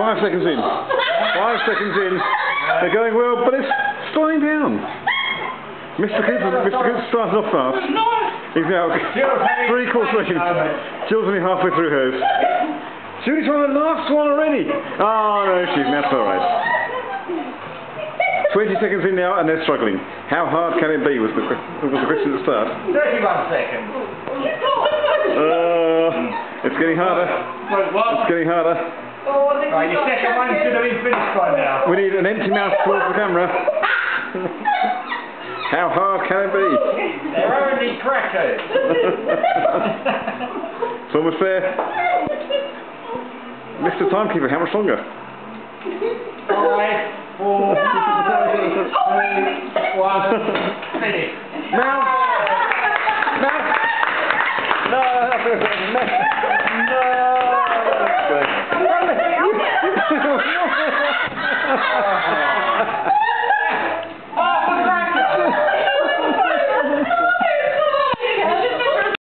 5 seconds in. 5 seconds in. They're going well, but it's slowing down. Mr. Cooper started off fast. He's now 3/4 seconds. Jill's only halfway through hers. Judy's on the last one already. Oh no, that's alright. 20 seconds in now and they're struggling. How hard can it be was the question at the start. 31 seconds. It's getting harder. It's getting harder. Right, your second one should have been finished by now. We need an empty mouth towards the camera. How hard can it be? They're only crackers. It's almost there. Mr. Timekeeper, how much longer? 5, 4, 3, 2, 1, finish. Now! No! No! No!